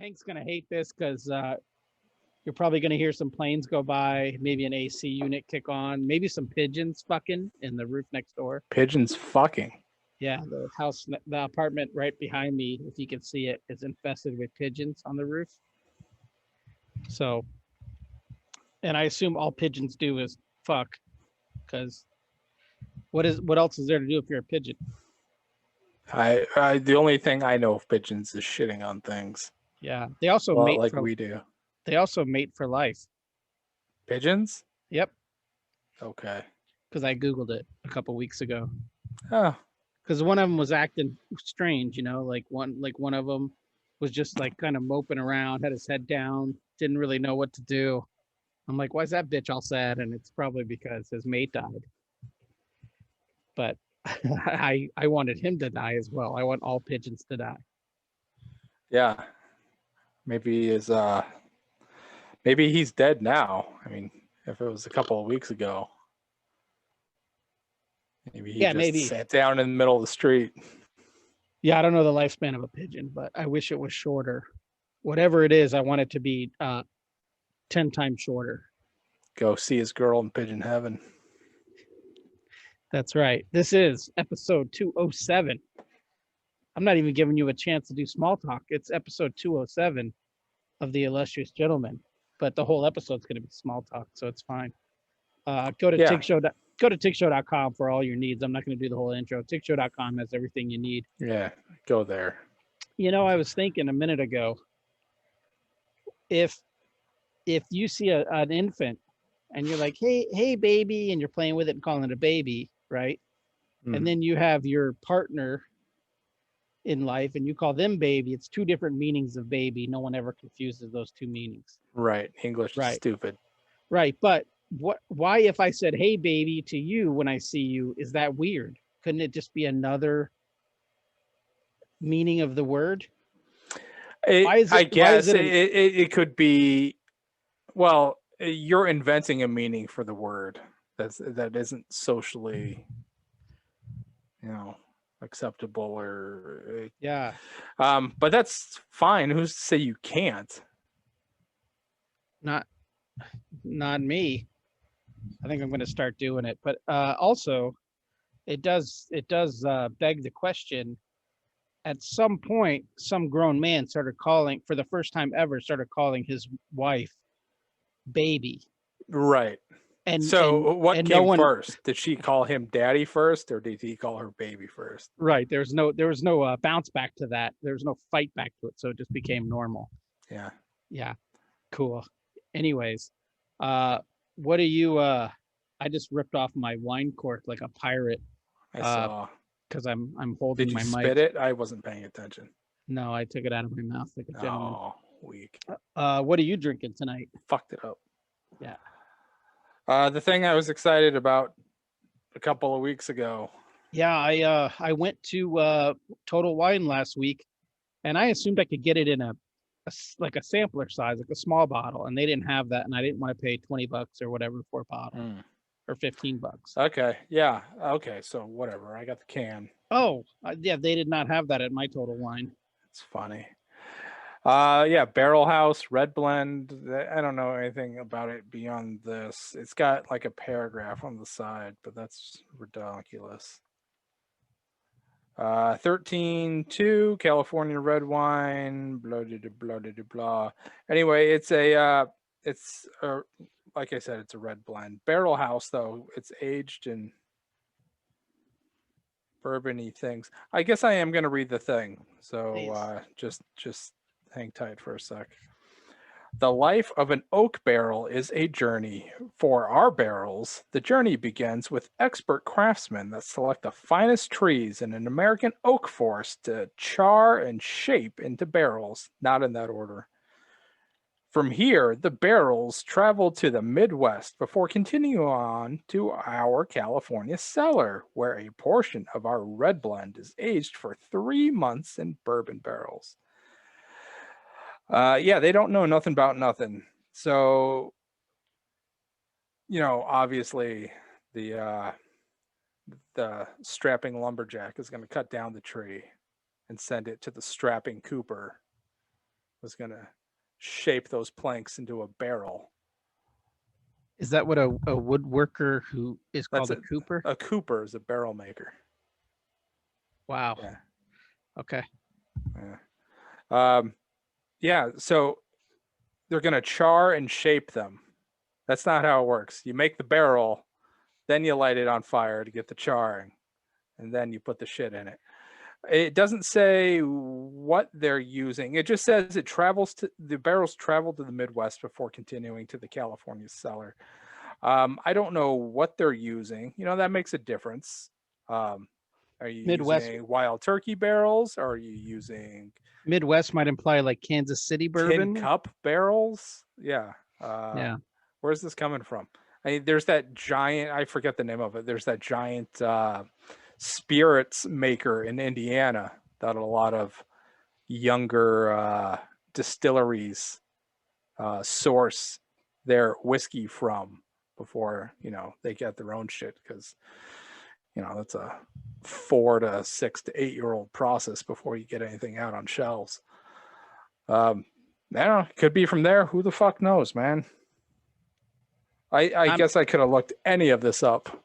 Hank's gonna hate this because you're probably gonna hear some planes go by, maybe an AC unit kick on, maybe some pigeons fucking in the roof next door. Pigeons fucking. Yeah, the apartment right behind me, if you can see it, is infested with pigeons on the roof. So, and I assume all pigeons do is fuck, because what else is there to do if you're a pigeon? The only thing I know of pigeons is shitting on things. Yeah, they also Well, mate like for we do. they also mate for life. Pigeons? Yep, Okay. because I googled it a couple weeks ago. Oh, Because one of them was acting strange, like one of them was just like kind of moping around, had his head down, didn't really know what to do. I'm like, why is that bitch all sad? And it's probably because his mate died. But I wanted him to die as well. I want all pigeons to die. yeah. Maybe maybe he's dead now. I mean, if it was a couple of weeks ago, maybe he Yeah, just maybe. sat down in the middle of the street. Yeah, I don't know the lifespan of a pigeon, but I wish it was shorter. Whatever it is, I want it to be 10 times shorter. Go see his girl in pigeon heaven. That's right. This is episode 207. I'm not even giving you a chance to do small talk. It's episode 207 of the Illustrious Gentleman, but the whole episode's going to be small talk, so it's fine. Go to tigshow.com for all your needs. I'm not going to do the whole intro. Tigshow.com has everything you need. Yeah, go there. You know, I was thinking a minute ago, if you see an infant and you're like, hey baby, and you're playing with it and calling it a baby, right? And then you have your partner in life and you call them baby, it's two different meanings of baby. No one ever confuses those two meanings. Right. English is stupid. Right. But why if I said, hey baby, to you when I see you, is that weird? Couldn't it just be another meaning of the word? I guess it could be, well, you're inventing a meaning for the word that isn't socially, acceptable or yeah. But that's fine. Who's to say you can't? Not me. I think I'm going to start doing it. But also, it does beg the question. At some point, some grown man started calling, for the first time ever, started calling his wife baby. Right. And so what and came first? Did she call him daddy first, or did he call her baby first? Right. There was no bounce back to that. There was no fight back to it. So it just became normal. Yeah. Yeah. Cool. Anyways, what do you? I just ripped off my wine cork like a pirate. I saw. Because I'm holding my mic. Did you spit it? I wasn't paying attention. No, I took it out of my mouth like a gentleman. Oh, weak. What are you drinking tonight? Fucked it up. Yeah. The thing I was excited about a couple of weeks ago. Yeah, I went to Total Wine last week, and I assumed I could get it in a sampler size, like a small bottle, and they didn't have that, and I didn't want to pay $20 or whatever for a bottle. Or $15. Okay. Yeah. Okay. So whatever. I got the can. Oh, yeah. They did not have that at my Total Wine. It's funny. Yeah. Barrel House Red Blend. I don't know anything about it beyond this. It's got like a paragraph on the side, but that's ridiculous. 13.2 California red wine. Blah blah blah blah blah. Anyway, it's like I said, it's a red blend. Barrel House, though, it's aged in bourbon-y things. I guess I am going to read the thing. So just hang tight for a sec. The life of an oak barrel is a journey. For our barrels, the journey begins with expert craftsmen that select the finest trees in an American oak forest to char and shape into barrels, not in that order. From here, the barrels travel to the Midwest before continuing on to our California cellar, where a portion of our red blend is aged for 3 months in bourbon barrels. Yeah, they don't know nothing about nothing. So, obviously the strapping lumberjack is going to cut down the tree and send it to the strapping cooper was going to shape those planks into a barrel. Is that what a woodworker who is That's called a cooper? A cooper is a barrel maker. Wow. Yeah. Okay. Yeah. So they're going to char and shape them. That's not how it works. You make the barrel, then you light it on fire to get the charring, and then you put the shit in it. It doesn't say what they're using. It just says the barrels travel to the Midwest before continuing to the California cellar. I don't know what they're using. That makes a difference. Are you Midwest using wild turkey barrels? Or are you using Midwest might imply like Kansas City tin bourbon. cup barrels? Yeah. Yeah. Where's this coming from? There's that giant, I forget the name of it. There's that giant spirits maker in Indiana that a lot of younger distilleries source their whiskey from before they get their own shit, because that's a 4 to 6 to 8-year-old process before you get anything out on shelves. I don't know, could be from there. Who the fuck knows, man? I guess I could have looked any of this up,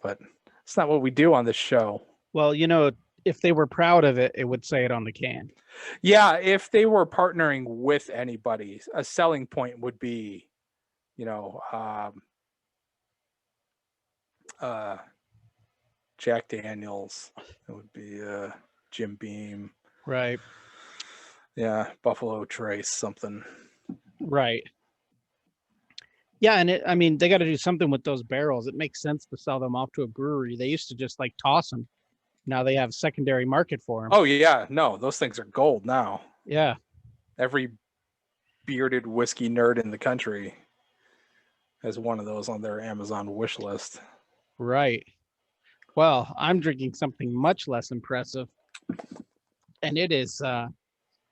but it's not what we do on this show. Well, if they were proud of it, it would say it on the can. Yeah, if they were partnering with anybody, a selling point would be, Jack Daniels. It would be Jim Beam. Right. Yeah, Buffalo Trace, something. Right. Yeah, and they got to do something with those barrels. It makes sense to sell them off to a brewery. They used to just like toss them. Now they have secondary market for them. Oh yeah, no, those things are gold now. Yeah. Every bearded whiskey nerd in the country has one of those on their Amazon wish list. Right. Well, I'm drinking something much less impressive. And it is oh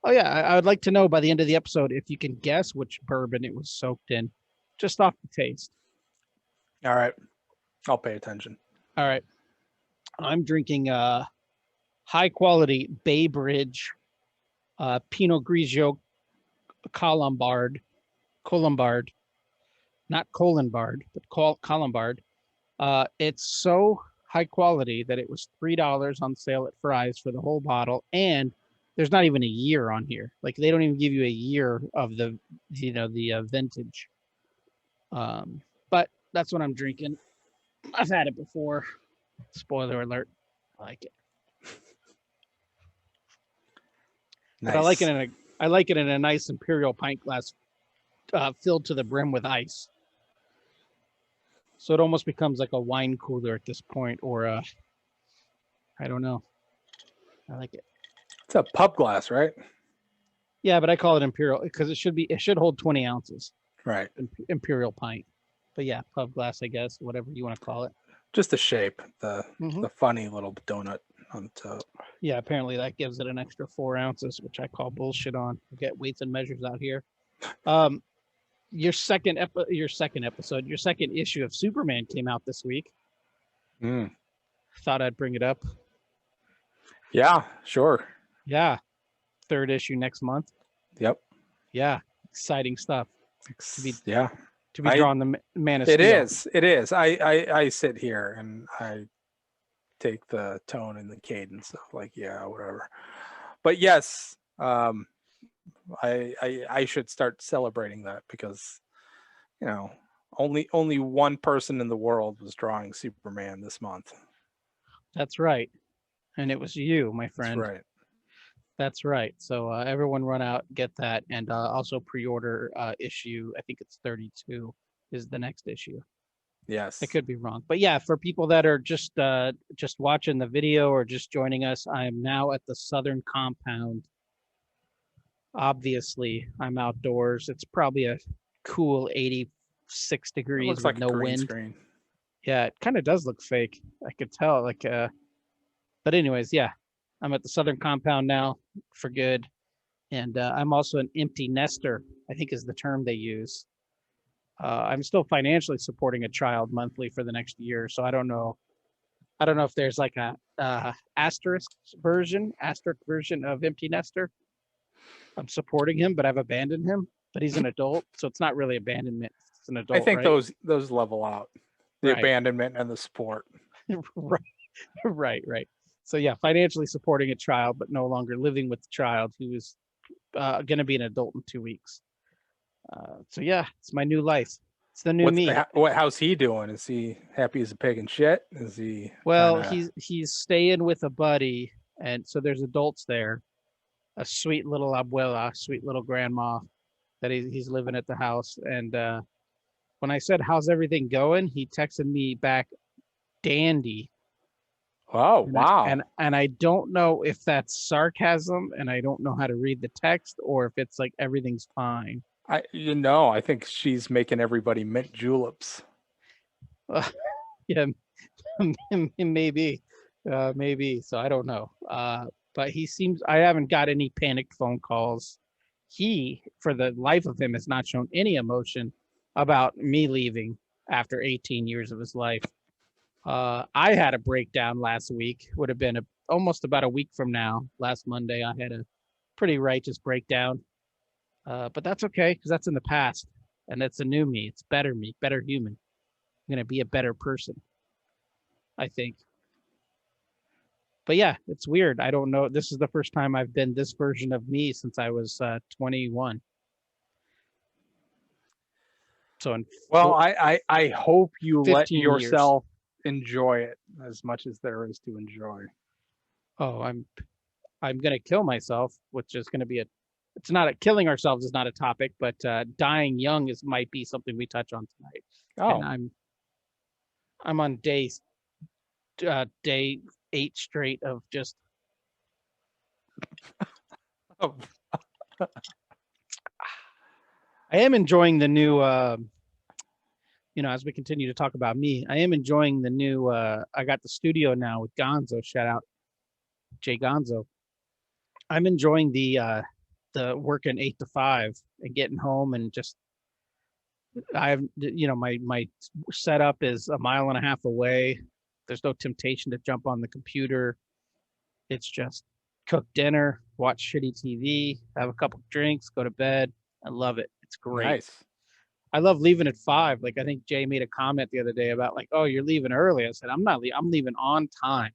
yeah, I would like to know by the end of the episode if you can guess which bourbon it was soaked in, just off the taste. All right. I'll pay attention. All right. I'm drinking high quality Bay Bridge Pinot Grigio Colombard, not Colombard, but Colombard. It's so high quality that it was $3 on sale at Fry's for the whole bottle, and there's not even a year on here. Like they don't even give you a year of the vintage. But that's what I'm drinking. I've had it before. Spoiler alert. I like it. Nice. But I like it in a nice imperial pint glass, filled to the brim with ice. So it almost becomes like a wine cooler at this point, or I don't know. I like it. It's a pub glass, right? Yeah, but I call it imperial because it should hold 20 ounces. Right. Imperial pint. But yeah, pub glass, I guess, whatever you want to call it. Just the shape, the funny little donut on the top. Yeah, apparently that gives it an extra 4 ounces, which I call bullshit on. We get weights and measures out here. Your second issue of Superman came out this week. Thought I'd bring it up. Yeah, sure. Yeah. Third issue next month. Yep. Yeah. Exciting stuff. To be I drawing the Man of Steel. It is. I sit here and I take the tone and the cadence of like, yeah, whatever. But yes, I should start celebrating that because, only one person in the world was drawing Superman this month. That's right. And it was you, my friend. That's right. That's right. So everyone run out, get that, and also pre-order issue. I think it's 32 is the next issue. Yes. I could be wrong. But yeah, for people that are just watching the video or just joining us, I am now at the Southern Compound. Obviously, I'm outdoors. It's probably a cool 86 degrees looks with like no a green wind. Screen. Yeah, it kind of does look fake. I could tell. But anyways, yeah, I'm at the Southern Compound now for good, and I'm also an empty nester, I think is the term they use. I'm still financially supporting a child monthly for the next year, so I don't know if there's like a asterisk version of empty nester. I'm supporting him, but I've abandoned him. But he's an adult, so it's not really abandonment. It's an I adult, think right? those level out, the Right. abandonment and the support. Right. Right. So yeah, financially supporting a child, but no longer living with the child who is going to be an adult in 2 weeks. So yeah, it's my new life. It's the new me. How's he doing? Is he happy as a pig in shit? Is he kind Well, of? he's staying with a buddy, and so there's adults there. A sweet little abuela, sweet little grandma that he's living at the house. And when I said, "How's everything going?" he texted me back, "Dandy." Oh, And wow. I don't know if that's sarcasm, and I don't know how to read the text, or if it's like everything's fine. I think she's making everybody mint juleps. Yeah, maybe, maybe. So I don't know. But he seems. I haven't got any panicked phone calls. He, for the life of him, has not shown any emotion about me leaving after 18 years of his life. I had a breakdown last week. Would have been almost about a week from now. Last Monday, I had a pretty righteous breakdown. But that's okay because that's in the past, and it's a new me. It's better me, better human. I'm gonna be a better person, I think. But yeah, it's weird. I don't know. This is the first time I've been this version of me since I was 21. So in Well, I hope you let 15 years. yourself enjoy it as much as there is to enjoy. Oh, I'm gonna kill myself, which is gonna be a. It's not a killing ourselves is not a topic, but dying young is might be something we touch on tonight. And Oh, I'm on day 8 straight of just. oh, I am enjoying the new. As we continue to talk about me, I am enjoying the new. I got the studio now with Gonzo. Shout out Jay Gonzo. I'm enjoying the working 8 to 5 and getting home and just. My setup is a mile and a half away. There's no temptation to jump on the computer. It's just cook dinner, watch shitty TV, have a couple drinks, go to bed. I love it. It's great. nice. I love leaving at 5. Like I think Jay made a comment the other day about like, oh, you're leaving early. I said, I'm not leaving. I'm leaving on time.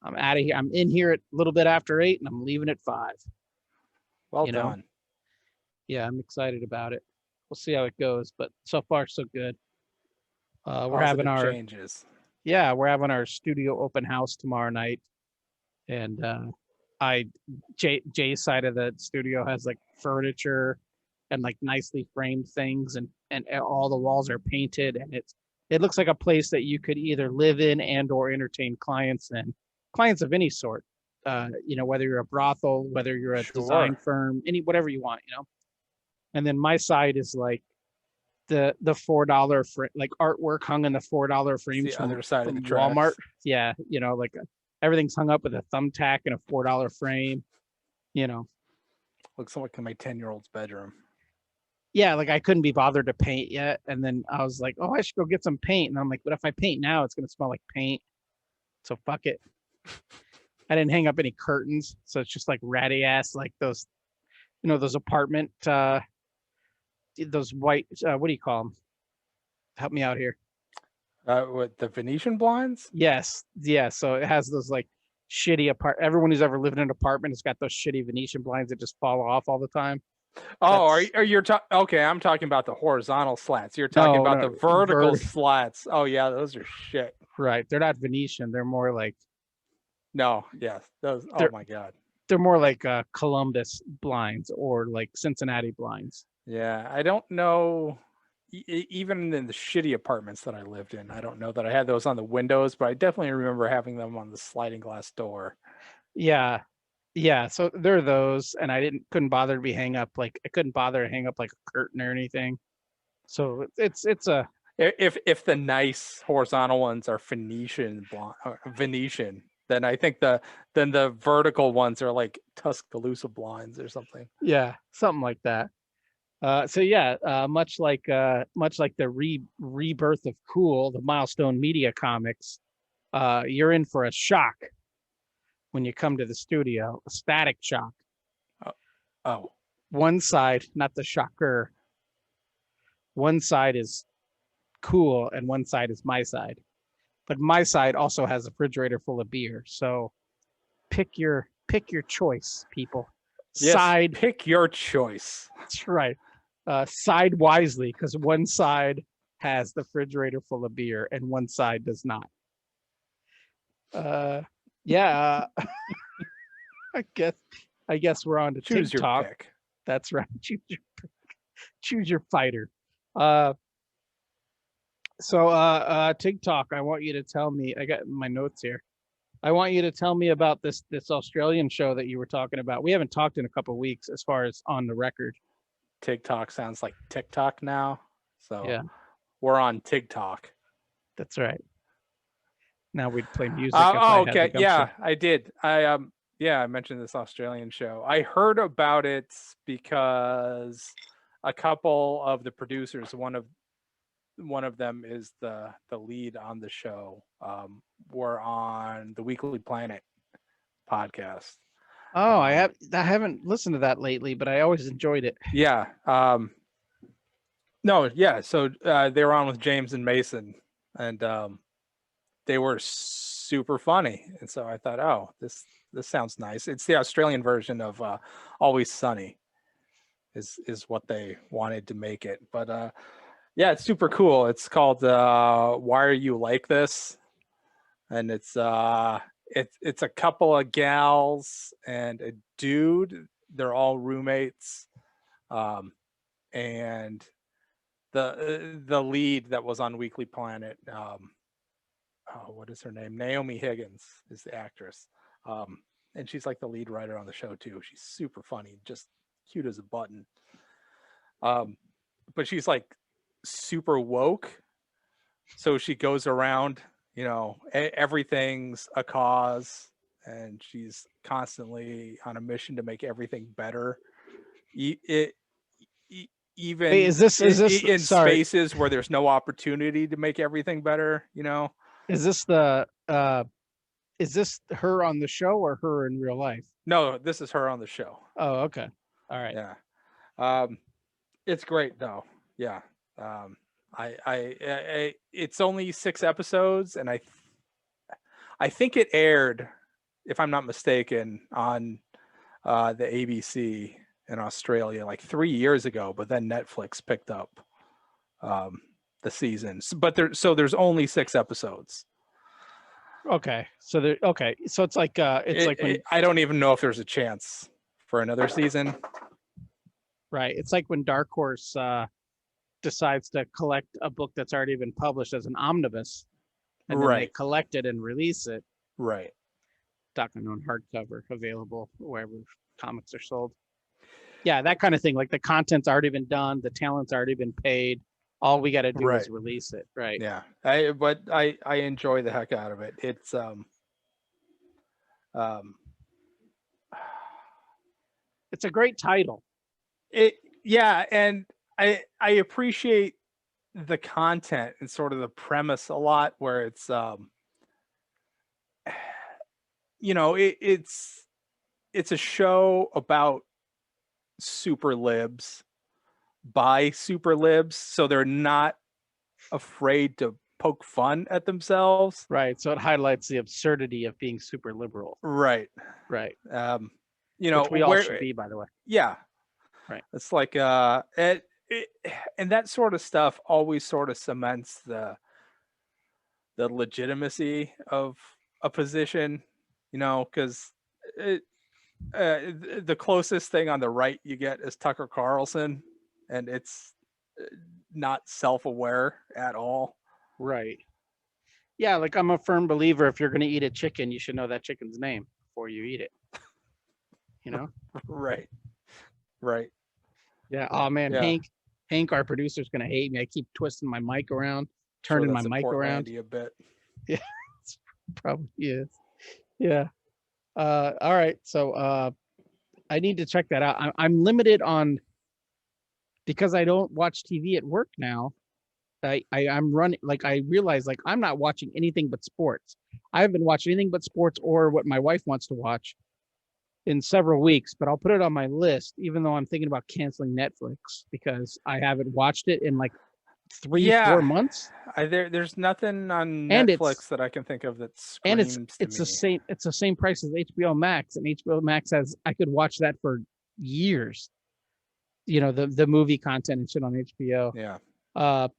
I'm out of here. I'm in here at a little bit after 8 and I'm leaving at 5. Well You know? done. Yeah, I'm excited about it. We'll see how it goes, but so far so good. We're having Positive our changes. we're having our studio open house tomorrow night, and I Jay's side of the studio has like furniture and like nicely framed things, and all the walls are painted, and it looks like a place that you could either live in and or entertain clients of any sort. Whether you're a brothel, whether you're a design Sure. firm, whatever you want. And then my side is like the $4 like artwork hung in the $4 It's frames the from other side of the Walmart. tracks. Yeah, like everything's hung up with a thumbtack and a $4 frame. You know, Looks like my 10-year-old's bedroom. yeah, like I couldn't be bothered to paint yet, and then I was like, oh, I should go get some paint, and I'm like, but if I paint now, it's gonna smell like paint, so fuck it. I didn't hang up any curtains, so it's just like ratty ass, like those apartment, those white, what do you call them? Help me out here. With the Venetian blinds? Yes, yeah. So it has those like shitty Everyone who's ever lived in an apartment has got those shitty Venetian blinds that just fall off all the time. Oh, That's are you okay? I'm talking about the horizontal slats. You're talking no, about no, the vertical slats. Oh yeah, those are shit. right. They're not Venetian. They're more like No, yes, those. Oh they're my god. they're more like Columbus blinds or like Cincinnati blinds. Yeah, I don't know. Even in the shitty apartments that I lived in, I don't know that I had those on the windows, but I definitely remember having them on the sliding glass door. Yeah, yeah. So there are those, and I couldn't bother to be hang up like I couldn't bother to hang up like a curtain or anything. So it's a If the nice horizontal ones are Venetian, then I think the vertical ones are like Tuscaloosa blinds or something. yeah, something like that. So yeah, much like the rebirth of Cool, the Milestone Media comics, you're in for a shock when you come to the studio, a static shock. Oh, One side, not the shocker. One side is cool and one side is my side. But my side also has a refrigerator full of beer. So pick your choice, people. yes. Side. Pick your choice. That's right. Side wisely, because one side has the refrigerator full of beer and one side does not. Yeah. I guess we're on to Choose your TikTok. pick. That's right. Choose your fighter. So TikTok, I want you to tell me. I got my notes here. I want you to tell me about this Australian show that you were talking about. We haven't talked in a couple of weeks as far as on the record. TikTok sounds like TikTok now. So Yeah, we're on TikTok. that's right. Now we'd play music. If I had okay. the Yeah, gumption. I did. I mentioned this Australian show. I heard about it because a couple of the producers, one of them is the lead on the show, were on the Weekly Planet podcast. Oh, I haven't listened to that lately, but I always enjoyed it. Yeah. No, yeah. So they were on with James and Mason, and they were super funny. And so I thought, oh, this sounds nice. It's the Australian version of Always Sunny, is what they wanted to make it. But yeah, it's super cool. It's called Why Are You Like This? And it's a couple of gals and a dude. They're all roommates. And the lead that was on Weekly Planet, what is her name? Naomi Higgins is the actress, and she's like the lead writer on the show too. She's super funny, just cute as a button. But she's like super woke, so she goes around, everything's a cause, and she's constantly on a mission to make everything better. Even Wait, is this in sorry? spaces where there's no opportunity to make everything better, Is this is this her on the show or her in real life? No, this is her on the show. Oh, okay. All right. Yeah. It's great though. Yeah. I it's only 6 episodes, and I think it aired, if I'm not mistaken, on the ABC in Australia like 3 years ago, but then Netflix picked up the seasons. But there's only 6 episodes. Okay. So it's like when I don't even know if there's a chance for another season. right. It's like when Dark Horse decides to collect a book that's already been published as an omnibus, and then they collect it and release it. Right. Talking on hardcover, available wherever comics are sold. Yeah, that kind of thing. Like the content's already been done, the talent's already been paid. All we got to do is release it. Right. Yeah. I enjoy the heck out of it. It's it's a great title. And I appreciate the content and sort of the premise a lot, where it's it's a show about super libs by super libs, so they're not afraid to poke fun at themselves. Right. So it highlights the absurdity of being super liberal. Right. Right. Which we all should be, by the way. Yeah. Right. It's like and that sort of stuff always sort of cements the legitimacy of a position, because the closest thing on the right you get is Tucker Carlson, and it's not self-aware at all. Right. Yeah, like I'm a firm believer, if you're going to eat a chicken, you should know that chicken's name before you eat it. Right. Yeah. Oh man, yeah. Hank, our producer's going to hate me. I keep twisting my mic around, turning my mic around. A bit. Yeah, probably is. Yeah. All right. So I need to check that out. I'm limited on, because I don't watch TV at work now. I'm running, like, I realize, like, I'm not watching anything but sports. I haven't watched anything but sports or what my wife wants to watch in several weeks, but I'll put it on my list, even though I'm thinking about canceling Netflix because I haven't watched it in like 3-4 Yeah, months. there's nothing on And Netflix it's that I can think of that and it's screams to it's the me. same it's the same price as HBO Max, and HBO Max has I could watch that for years. The movie content and shit on HBO. Yeah.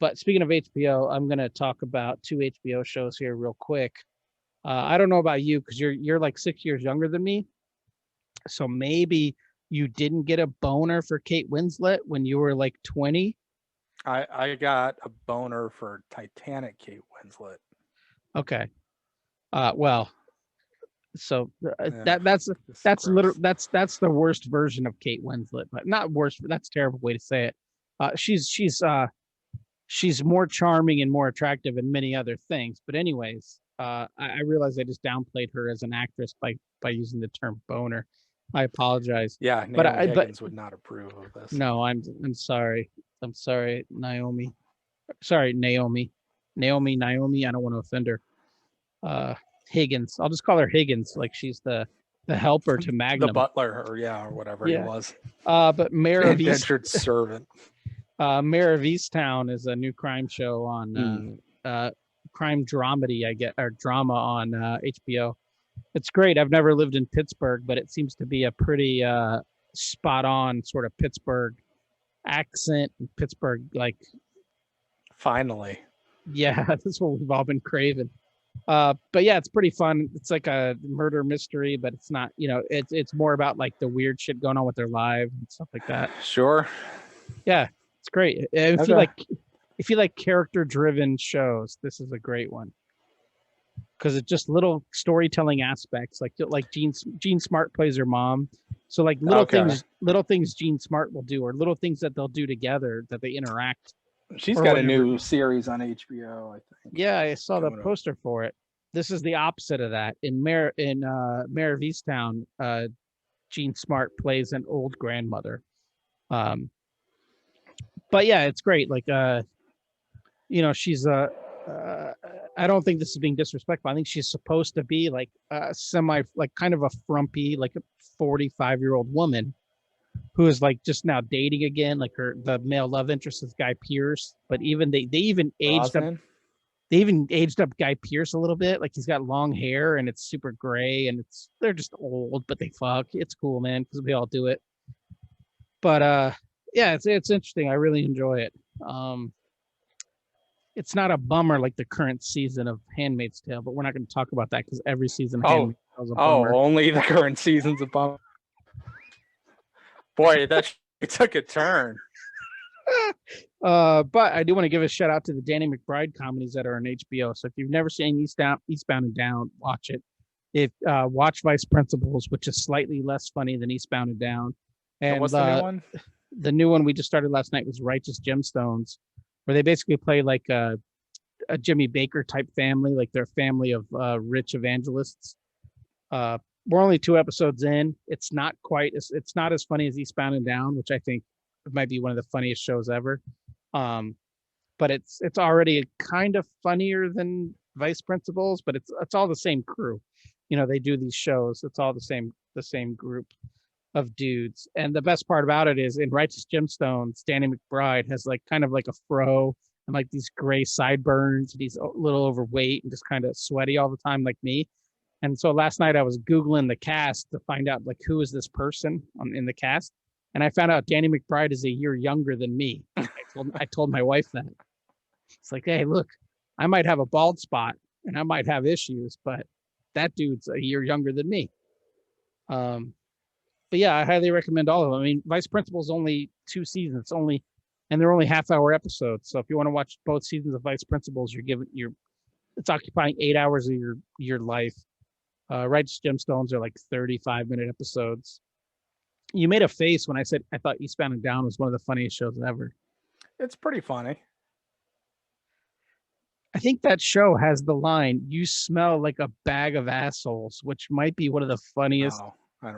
But speaking of HBO, I'm gonna talk about two HBO shows here real quick. I don't know about you because you're like 6 years younger than me, so maybe you didn't get a boner for Kate Winslet when you were like 20. I got a boner for Titanic Kate Winslet. Okay. Well, so Yeah, that's gross. that's the worst version of Kate Winslet, but not worst. That's a terrible way to say it. She's more charming and more attractive in many other things. But anyways, I realized I just downplayed her as an actress by using the term boner. I apologize. Yeah, But Naomi but Higgins would not approve of this. no, I'm sorry. I'm sorry, Naomi. Sorry, Naomi. Naomi. I don't want to offend her. Higgins. I'll just call her Higgins, like she's the helper to The Magnum. butler, or whatever he was. But Indentured servant. Mayor of Easttown is a new crime show on crime dramedy, I get, or drama on HBO. It's great. I've never lived in Pittsburgh, but it seems to be a pretty spot on sort of Pittsburgh accent. Pittsburgh, like, finally. Yeah, that's what we've all been craving. But yeah, it's pretty fun. It's like a murder mystery, but it's not, it's more about like the weird shit going on with their lives and stuff like that. Sure. Yeah, it's great. If you like character driven shows, this is a great one. Because it's just little storytelling aspects, like Jean Smart plays her mom. So like little things Jean Smart will do, or little things that they'll do together that they interact. She's got a new series on HBO, I think. Yeah, I saw the poster for it. This is the opposite of that. In Mayor of Easttown, Jean Smart plays an old grandmother. But yeah, it's great. Like, she's I don't think this is being disrespectful. I think she's supposed to be like like kind of a frumpy, like a 45-year-old woman who is like just now dating again. Like the male love interest is Guy Pearce, but even they even aged up. They even aged up Guy Pearce a little bit. Like he's got long hair and it's super gray and they're just old, but they fuck. It's cool, man, because we all do it. But yeah, it's interesting. I really enjoy it. It's not a bummer like the current season of Handmaid's Tale, but we're not going to talk about that because every season of Handmaid's Tale is a bummer. Only the current season's a bummer. Boy, that took a turn. But I do want to give a shout out to the Danny McBride comedies that are on HBO. So if you've never seen Eastbound and Down, watch it. Watch Vice Principals, which is slightly less funny than Eastbound and Down. And what's the new one? The new one we just started last night was Righteous Gemstones, where they basically play like a Jimmy Baker type family, like they're a family of rich evangelists. We're only 2 episodes in. It's not as funny as Eastbound and Down, which I think might be one of the funniest shows ever. But it's already kind of funnier than Vice Principals, but it's all the same crew. They do these shows. It's all the same group of dudes. And the best part about it is in Righteous Gemstones, Danny McBride has like kind of like a fro and like these gray sideburns, and he's a little overweight and just kind of sweaty all the time like me. And so last night I was Googling the cast to find out like who is this person in the cast. And I found out Danny McBride is a year younger than me. I told my wife that. It's like, hey, look, I might have a bald spot and I might have issues, but that dude's a year younger than me. But yeah, I highly recommend all of them. I mean, Vice Principal's only 2 seasons, and they're only half-hour episodes. So if you want to watch both seasons of Vice Principals, it's occupying 8 hours of your life. Righteous Gemstones are like 35-minute episodes. You made a face when I said I thought Eastbound and Down was one of the funniest shows ever. It's pretty funny. I think that show has the line, "You smell like a bag of assholes," which might be one of the funniest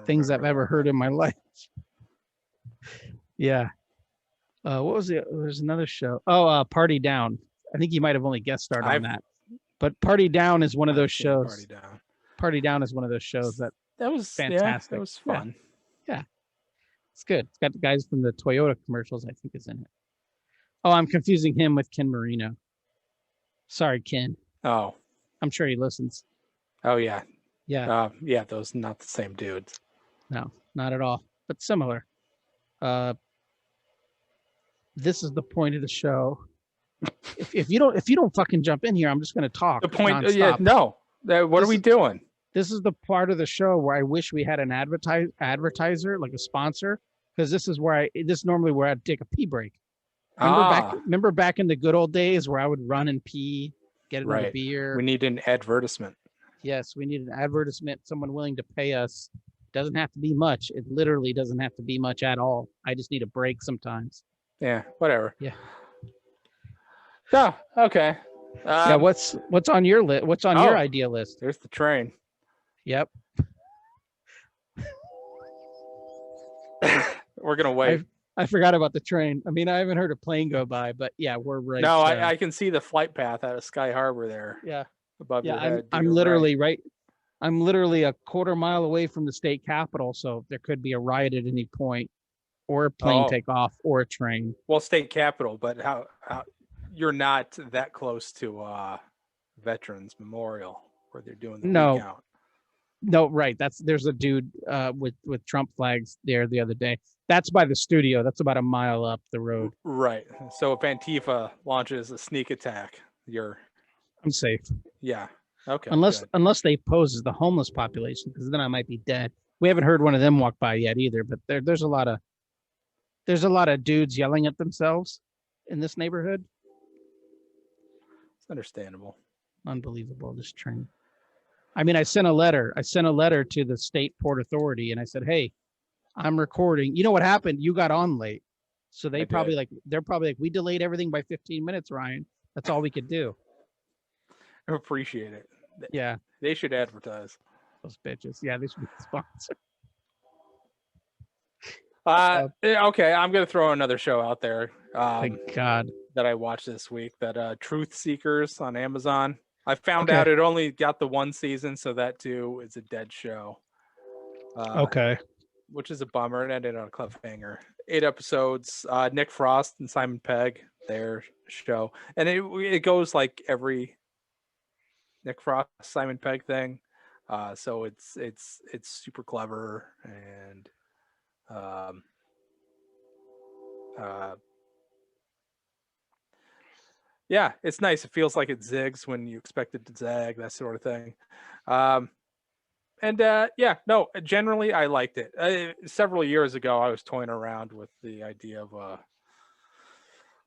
things I've ever heard in my life. Yeah. What was it? There's another show. Party Down. I think you might have only guest starred on that. But Party Down is one of those shows. Party Down is one of those shows that fantastic. that was fun. Yeah. It's good. It's got the guys from the Toyota commercials, I think, is in it. Oh, I'm confusing him with Ken Marino. Sorry, Ken. Oh. I'm sure he listens. Oh yeah. Yeah. Yeah, those not the same dudes. No, not at all, but similar. This is the point of the show. If you don't fucking jump in here, I'm just going to talk. The point, nonstop. no. What are we doing? This is the part of the show where I wish we had an advertiser, like a sponsor, because this is normally where I'd take a pee break. Remember back in the good old days where I would run and pee, get another beer. We need an advertisement. Yes, we need an advertisement. Someone willing to pay us. Doesn't have to be much. It literally doesn't have to be much at all. I just need a break sometimes. Yeah, whatever. Yeah. Yeah. Okay. Yeah. What's on your list? What's on your idea list? There's the train. Yep. We're gonna wait. I forgot about the train. I mean, I haven't heard a plane go by, but yeah, we're right. No, I can see the flight path out of Sky Harbor there. Yeah. Above your head. I'm literally right. I'm literally a quarter mile away from the state capitol, so there could be a riot at any point, or a plane take off, or a train. Well, state capitol, but how you're not that close to Veterans Memorial where they're doing the recount. No, right. There's a dude with Trump flags there the other day. That's by the studio. That's about a mile up the road. Right. So if Antifa launches a sneak attack, I'm safe. Yeah. Okay. Unless they pose as the homeless population, because then I might be dead. We haven't heard one of them walk by yet either. But there's a lot of dudes yelling at themselves in this neighborhood. It's understandable. Unbelievable, this train. I mean, I sent a letter to the state port authority, and I said, "Hey, I'm recording. You know what happened? You got on late." So they're probably like, "We delayed everything by 15 minutes, Ryan. That's all we could do." I appreciate it. Yeah. They should advertise. Those bitches. Yeah, they should be sponsored. Okay, I'm gonna throw another show out there. Thank God. That I watched this week. That Truth Seekers on Amazon. I found out it only got the one season, so that too is a dead show. Okay. Which is a bummer. It ended on a cliffhanger. 8 episodes. Nick Frost and Simon Pegg, their show, and it goes like every Nick Frost, Simon Pegg thing. So it's super clever and yeah, it's nice. It feels like it zigs when you expect it to zag, that sort of thing. Generally I liked it. Several years ago, I was toying around with the idea of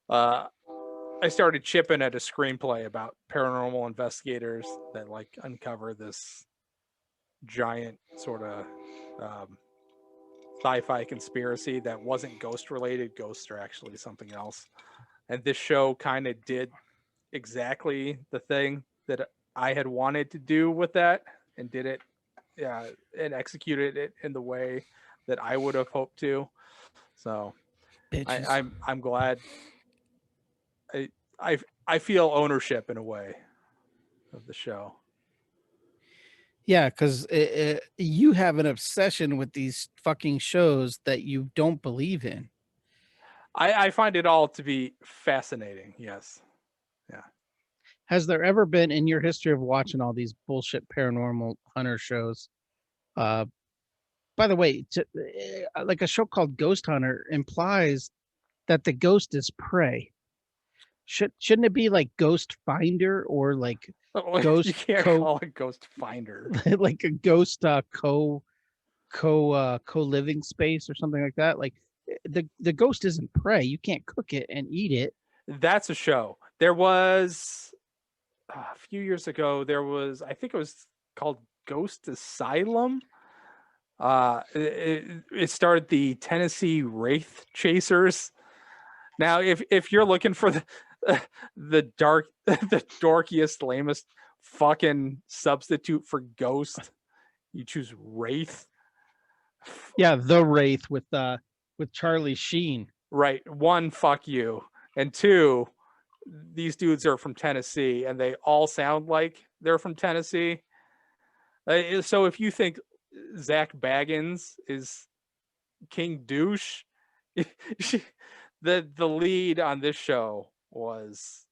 I started chipping at a screenplay about paranormal investigators that like uncover this giant sort of sci-fi conspiracy that wasn't ghost related. Ghosts are actually something else. And this show kind of did exactly the thing that I had wanted to do with that, and did it, and executed it in the way that I would have hoped to. So I'm glad. I feel ownership in a way of the show. Yeah, because you have an obsession with these fucking shows that you don't believe in. I find it all to be fascinating. Yes. Yeah. Has there ever been, in your history of watching all these bullshit paranormal hunter shows, by the way, like a show called Ghost Hunter implies that the ghost is prey. Shouldn't it be like Ghost Finder or like Ghost? You can't call it Ghost Finder. Like a ghost co-living space or something like that. Like the ghost isn't prey. You can't cook it and eat it. That's a show. There was a few years ago. I think it was called Ghost Asylum. It started the Tennessee Wraith Chasers. Now, if you're looking for the dorkiest, lamest fucking substitute for ghost, you choose Wraith. Yeah, the Wraith with Charlie Sheen. Right. 1, fuck you, and 2, these dudes are from Tennessee, and they all sound like they're from Tennessee. So if you think Zak Bagans is King Douche, the lead on this show was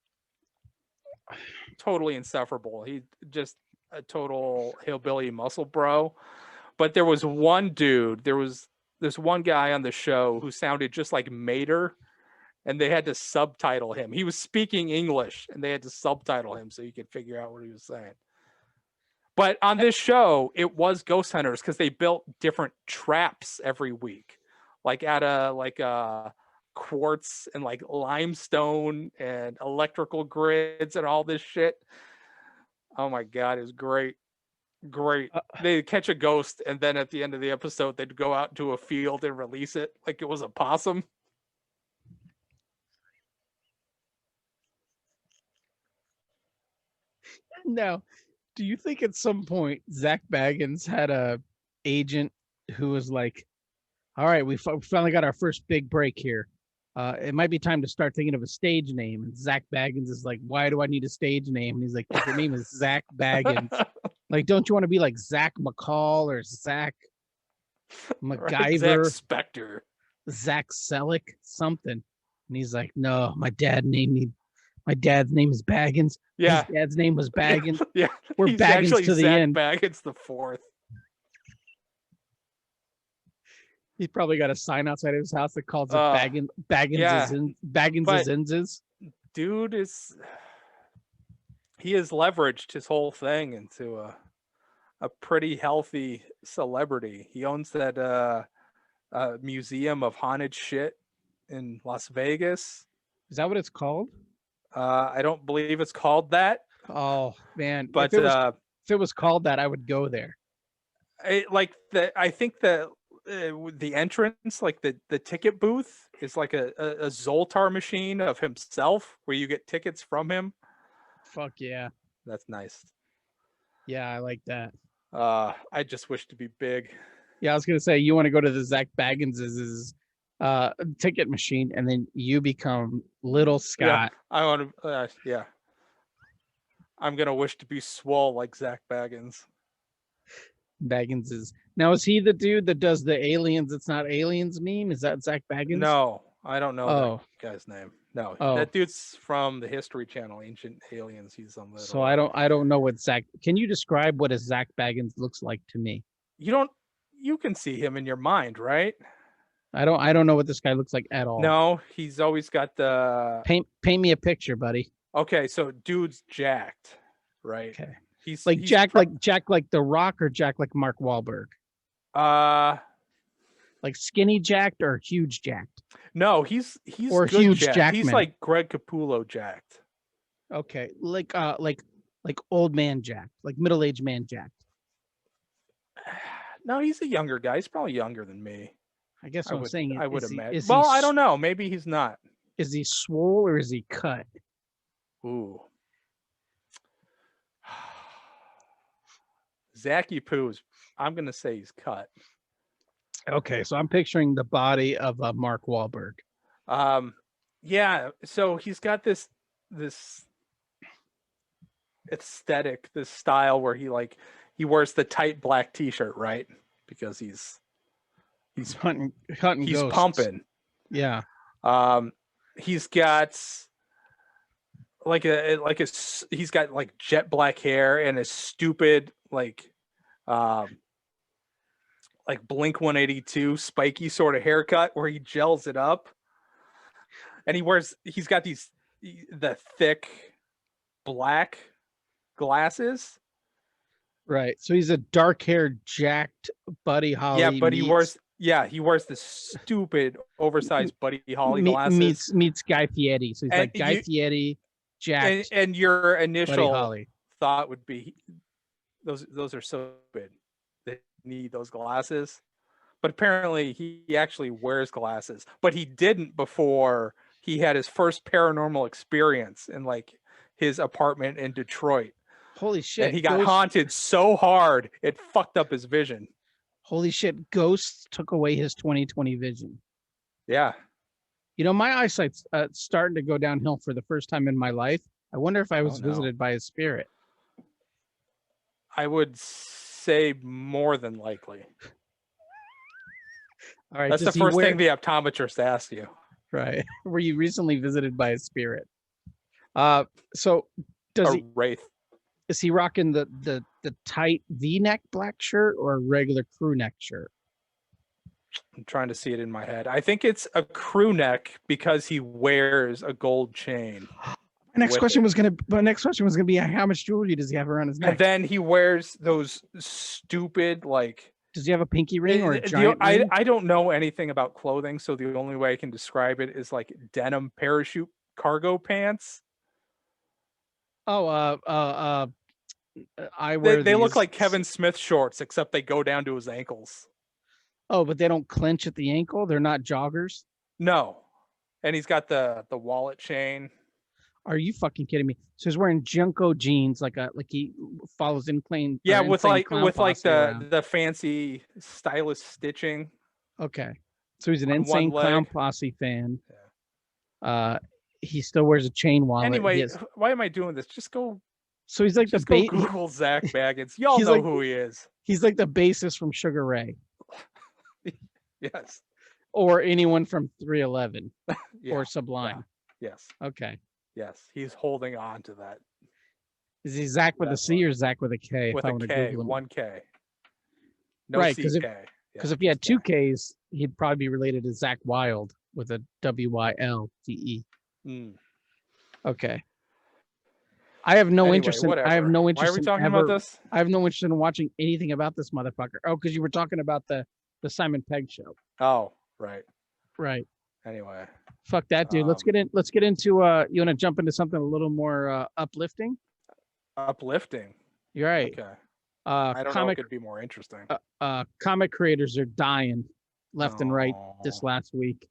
totally insufferable. He just a total hillbilly muscle bro. But there was one dude, there was this one guy on the show who sounded just like Mater, and they had to subtitle him. He was speaking English, and they had to subtitle him so you could figure out what he was saying. But on this show, it was ghost hunters because they built different traps every week, like out of quartz and like limestone and electrical grids and all this shit. Oh my god, it was great. Great. They'd catch a ghost, and then at the end of the episode, they'd go out to a field and release it like it was a possum. Now, do you think at some point Zak Bagans had a agent who was like, all right, we finally got our first big break here. It might be time to start thinking of a stage name. And Zak Bagans is like, why do I need a stage name? And he's like, your name is Zak Bagans. Like, don't you want to be like Zach McCall or Zach MacGyver? Zach Spector. Zach Selleck, something. And he's like, no, my dad's name is Baggins. Yeah. His dad's name was Baggins. Yeah. We're He's Baggins to the Zach end. Bagans the fourth. He's probably got a sign outside of his house that calls it Baggins is. Dude he has leveraged his whole thing into a pretty healthy celebrity. He owns that museum of haunted shit in Las Vegas. Is that what it's called? I don't believe it's called that. Oh man! But if it was called that, I would go there. I think the entrance, like the ticket booth, is like a Zoltar machine of himself, where you get tickets from him. Fuck yeah, that's nice. Yeah, I like that. I just wish to be big. Yeah, I was gonna say you want to go to the Zak Bagans' ticket machine, and then you become Little Scott. Yeah, I want to. Yeah, I'm gonna wish to be swole like Zak Bagans. Baggins is now. Is he the dude that does the aliens? It's not aliens meme. Is that Zak Bagans? No, I don't know that guy's name. No, that dude's from the History Channel, Ancient Aliens. He's on that. So I don't know what Zak. Can you describe what a Zak Bagans looks like to me? You can see him in your mind, right? I don't know what this guy looks like at all. No, he's always got the paint me a picture, buddy. Okay, so dude's jacked, right? Okay. He's Jack like The Rock or Jack like Mark Wahlberg? Like skinny jacked or huge jacked? No, he's or good huge jacked. Jackman. He's like Greg Capullo jacked. Okay, like old man jacked, like middle-aged man jacked. No, he's a younger guy. He's probably younger than me. I guess what I'm saying. I would imagine. Well, I don't know. Maybe he's not. Is he swole or is he cut? Ooh. Zachy Poo's. I'm gonna say he's cut. Okay, so I'm picturing the body of Mark Wahlberg. Yeah. So he's got this aesthetic, this style where he wears the tight black t-shirt, right? Because he's hunting he's ghosts. pumping. Yeah. He's got he's got like jet black hair and a stupid Blink 182 spiky sort of haircut where he gels it up. And he's got the thick black glasses. Right. So he's a dark-haired, jacked Buddy Holly. Yeah, but he wears the stupid oversized Buddy Holly glasses. Meets Guy Fieri. So he's like Guy Fieri, jacked. And your initial thought would be those are so stupid. They need those glasses. But apparently he actually wears glasses. But he didn't before he had his first paranormal experience in his apartment in Detroit. Holy shit. And he got haunted so hard it fucked up his vision. Holy shit. Ghosts took away his 20/20 vision. Yeah. You know, my eyesight's starting to go downhill for the first time in my life. I wonder if I was visited by a spirit. I would say more than likely. All right. That's the first thing the optometrist asks you. Right. Were you recently visited by a spirit? So does he wraith? Is he rocking the tight V-neck black shirt or a regular crew neck shirt? I'm trying to see it in my head. I think it's a crew neck because he wears a gold chain. My next question was gonna be how much jewelry does he have around his neck? And then he wears those stupid like. Does he have a pinky ring or a giant ring? I don't know anything about clothing, so the only way I can describe it is like denim parachute cargo pants. Oh, I wear They look like Kevin Smith shorts, except they go down to his ankles. Oh, but they don't clench at the ankle? They're not joggers? No. And he's got the wallet chain. Are you fucking kidding me? So he's wearing Junko jeans like he follows Insane. Yeah, with the fancy stylish stitching. Okay. So he's an Insane Clown Posse fan. Yeah. He still wears a chain wallet. Anyway, why am I doing this? Just go. So he's like go Google Zak Bagans. Y'all know who he is. He's like the bassist from Sugar Ray. Yes. Or anyone from 311 yeah, or Sublime. Yeah. Yes. Okay. Yes, he's holding on to that. Is he Zach with a C or Zach with a K? With a K, 1K. No right, because if he had two Ks, he'd probably be related to Zach Wilde with a WYLDE. Okay. I have no interest in. Whatever. I have no interest. Why are we talking about this? I have no interest in watching anything about this motherfucker. Oh, because you were talking about the Simon Pegg show. Oh, right. Right. Anyway. Fuck that, dude. Let's get into you want to jump into something a little more uplifting? Uplifting. You're right. Okay. I don't know if it could be more interesting. Comic creators are dying left and right this last week.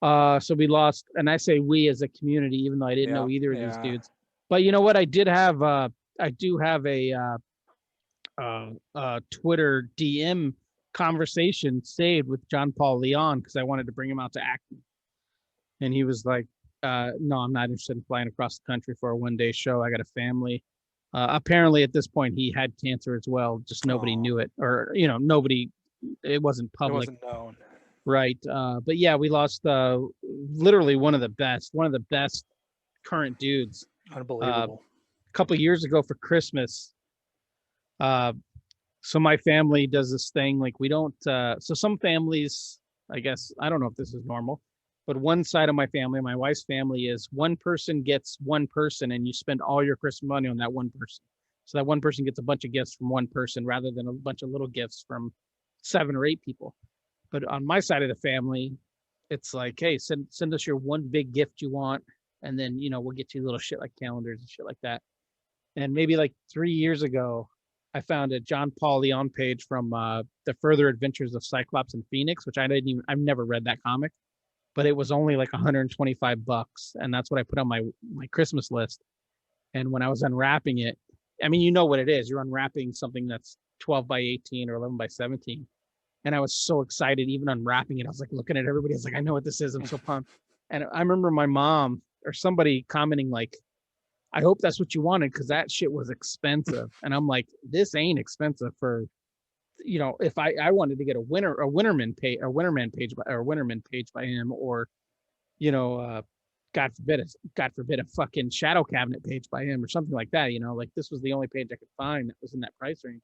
So we lost, and I say we as a community, even though I didn't know either of these dudes. But you know what? I do have a Twitter DM conversation saved with John Paul Leon because I wanted to bring him out to Acme. And he was like, no, I'm not interested in flying across the country for a one-day show. I got a family. Apparently at this point he had cancer as well. Just nobody knew it, or, it wasn't public. It wasn't known. Right. But yeah, we lost literally one of the best current dudes. Unbelievable. A couple of years ago for Christmas. So my family does this thing, like we don't, so some families, I guess, I don't know if this is normal, but one side of my family, my wife's family, is one person gets one person and you spend all your Christmas money on that one person. So that one person gets a bunch of gifts from one person rather than a bunch of little gifts from 7 or 8 people. But on my side of the family, it's like, hey, send us your one big gift you want. And then, we'll get you little shit like calendars and shit like that. And maybe like 3 years ago, I found a John Paul Leon page from the Further Adventures of Cyclops and Phoenix, which I've never read that comic, but it was only like $125. And that's what I put on my Christmas list. And when I was unwrapping it, I mean, you know what it is. You're unwrapping something that's 12 by 18 or 11 by 17. And I was so excited, even unwrapping it. I was like looking at everybody. I was like, I know what this is. I'm so pumped. And I remember my mom or somebody commenting like, I hope that's what you wanted because that shit was expensive. And I'm like, this ain't expensive for, if I wanted to get a Winterman page by him, or, God forbid a fucking Shadow Cabinet page by him or something like that. Like this was the only page I could find that was in that price range.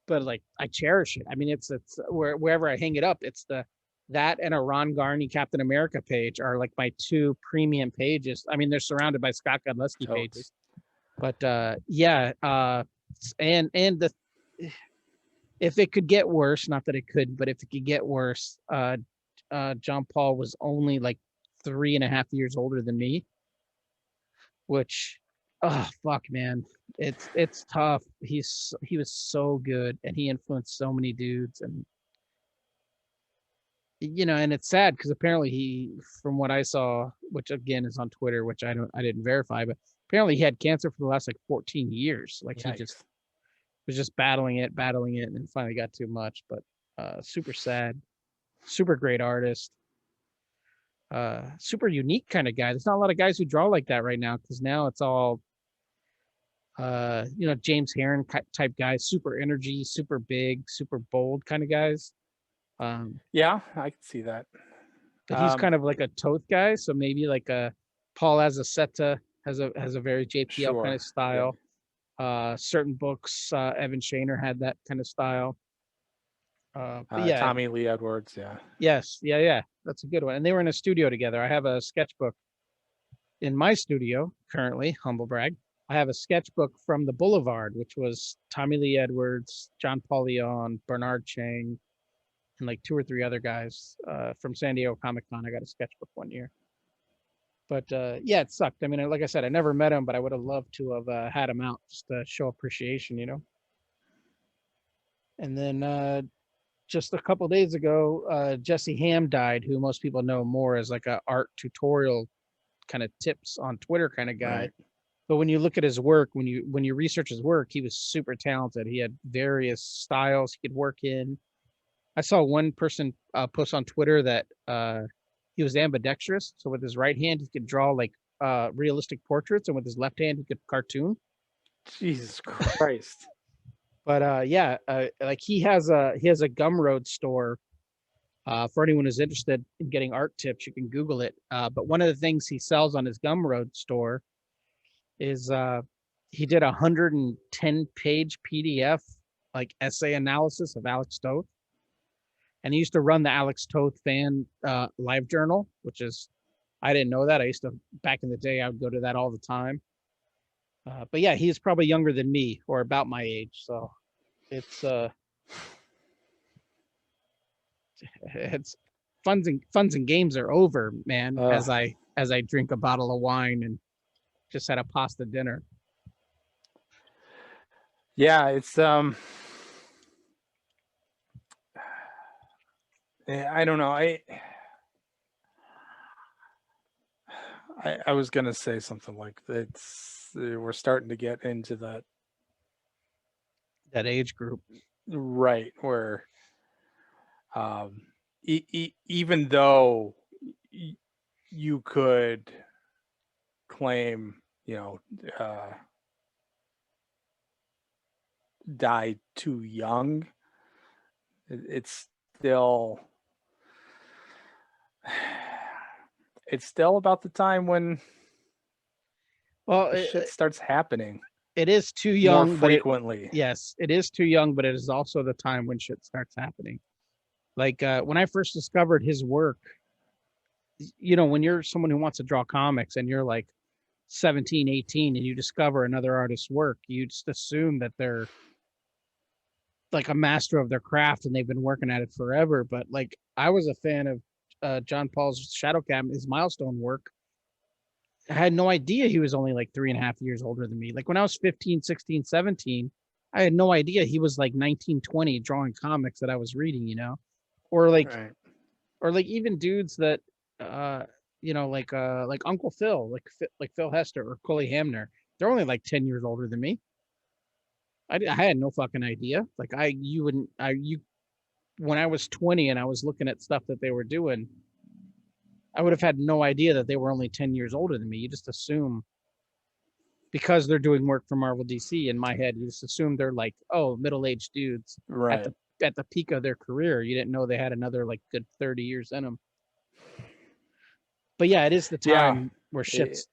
But like I cherish it. I mean, it's wherever I hang it up, it's that and a Ron Garney Captain America page are like my 2 premium pages. I mean, they're surrounded by Scott Godlewski pages, but and if it could get worse, not that it could, but if it could get worse, John Paul was only like 3.5 years older than me, which, oh fuck, man, it's tough. He was so good and he influenced so many dudes, and and it's sad because apparently he, from what I saw, which again is on Twitter, which I didn't verify, but apparently he had cancer for the last like 14 years. Like Yikes. He just was just battling it, and then finally got too much. But super sad, super great artist, super unique kind of guy. There's not a lot of guys who draw like that right now because now it's all James Heron type guys, super energy, super big, super bold kind of guys. Yeah, I can see that. But he's kind of like a Toth guy, so maybe like a Paul Azaceta has a very JPL kind Sure. of style. Certain books, Evan Shaner had that kind of style. But yeah, Tommy Lee Edwards. Yeah. yes, yeah, that's a good one. And they were in a studio together. I have a sketchbook in my studio currently, humble brag. I have a sketchbook from the Boulevard, which was Tommy Lee Edwards, John Paul Leon, Bernard Chang, and like two or three other guys from San Diego Comic Con. I got a sketchbook one year. But yeah, it sucked. I mean, like I said, I never met him, but I would have loved to have had him out just to show appreciation. And then just a couple days ago, Jesse Hamm died, who most people know more as like a art tutorial kind of tips on Twitter kind of guy. Right. But when you look at his work, when you research his work, he was super talented. He had various styles he could work in. I saw one person post on Twitter that he was ambidextrous. So with his right hand, he could draw like realistic portraits, and with his left hand, he could cartoon. Jesus Christ. But yeah, like he has a Gumroad store. For anyone who's interested in getting art tips, you can Google it. But one of the things he sells on his Gumroad store is he did 110-page PDF like essay analysis of Alex Toth, and he used to run the Alex Toth fan live journal, which is I didn't know that. I used to back in the day I would go to that all the time. But yeah, he's probably younger than me or about my age, so it's it's funs and games are over, man. As I drink a bottle of wine and just had a pasta dinner. Yeah, it's I don't know. I was gonna say something like it's we're starting to get into that Age group, right where even though you could claim die too young, it's still about the time when shit starts happening. It is too young, more frequently. Yes, it is too young, but it is also the time when shit starts happening. Like when I first discovered his work, when you're someone who wants to draw comics and you're like 17, 18 and you discover another artist's work, you just assume that they're like a master of their craft and they've been working at it forever. But like I was a fan of John Paul's Shadow Cabinet, his milestone work. I had no idea he was only like 3.5 years older than me. Like when I was 15, 16, 17, I had no idea he was like 19, 20 drawing comics that I was reading, or like, right. or like even dudes that, like Uncle Phil, like Phil Hester or Coley Hamner. They're only like 10 years older than me. I had no fucking idea. Like when I was 20 and I was looking at stuff that they were doing, I would have had no idea that they were only 10 years older than me. You just assume because they're doing work for Marvel DC in my head, you just assume they're like, oh, middle-aged dudes right. at the peak of their career. You didn't know they had another like good 30 years in them. But yeah, it is the time where shit's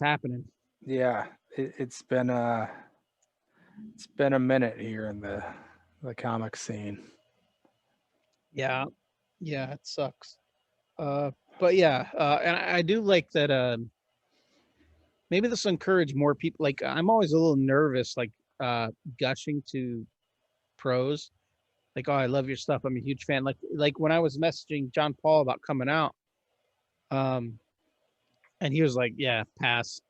happening. Yeah, it's been a minute here in the comic scene. Yeah, it sucks. But yeah, and I do like that. Maybe this will encourage more people. Like I'm always a little nervous, like gushing to pros. Like, oh, I love your stuff. I'm a huge fan. Like when I was messaging John Paul about coming out, and he was like, yeah, pass.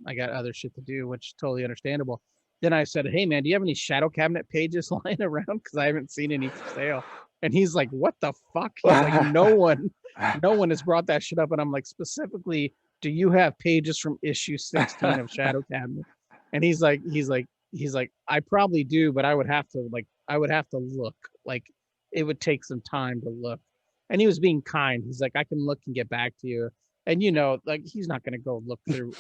I got other shit to do, which is totally understandable. Then I said, hey man, do you have any Shadow Cabinet pages lying around? Because I haven't seen any for sale. And he's like, what the fuck? He's like, no one has brought that shit up. And I'm like, specifically, do you have pages from issue 16 of Shadow Cabinet? And he's like, I probably do, but I would have to look. Like it would take some time to look. And he was being kind. He's like, I can look and get back to you. And like he's not gonna go look through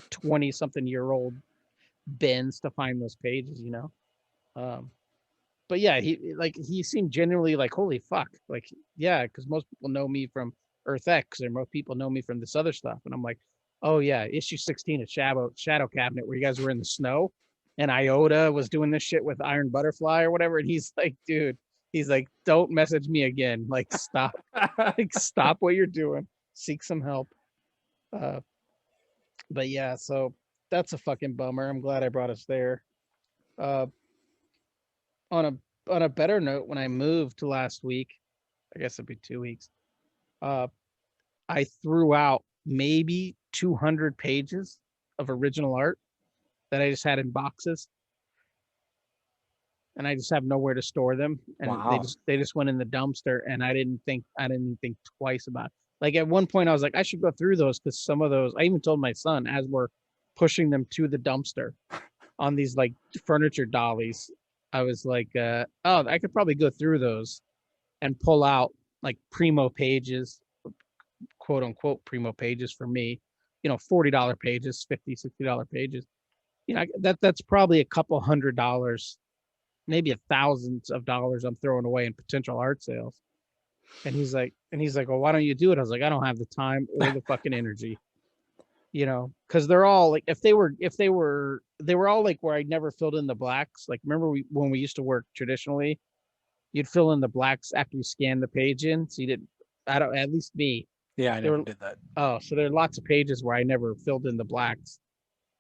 20-something-year-old bins to find those pages, but yeah, he seemed genuinely like, holy fuck, like, yeah, because most people know me from Earth X, or most people know me from this other stuff, and I'm like, oh yeah, issue 16 of Shadow Cabinet, where you guys were in the snow, and Iota was doing this shit with Iron Butterfly or whatever, and he's like, dude, he's like, don't message me again, like, stop, like, stop what you're doing, seek some help. But yeah, so that's a fucking bummer. I'm glad I brought us there. Uh, on a better note, when I moved to last week, I guess it'd be 2 weeks. Uh, I threw out maybe 200 pages of original art that I just had in boxes, and I just have nowhere to store them. And Wow. they just went in the dumpster, and I didn't think twice about it. Like at one point, I was like, I should go through those, because some of those, I even told my son as we're pushing them to the dumpster on these like furniture dollies. I was like, oh, I could probably go through those and pull out like primo pages, quote unquote primo pages for me, $40 pages, $50, $60 pages. That's probably a couple $100, maybe thousands of dollars I'm throwing away in potential art sales. And he's like, well, why don't you do it? I was like, I don't have the time or the fucking energy, because they're all like, if they were all like where I never filled in the blacks. Like, remember when we used to work traditionally, you'd fill in the blacks after you scan the page in. So you didn't, I don't, at least me, Yeah, I there never were, did that. oh, so there are lots of pages where I never filled in the blacks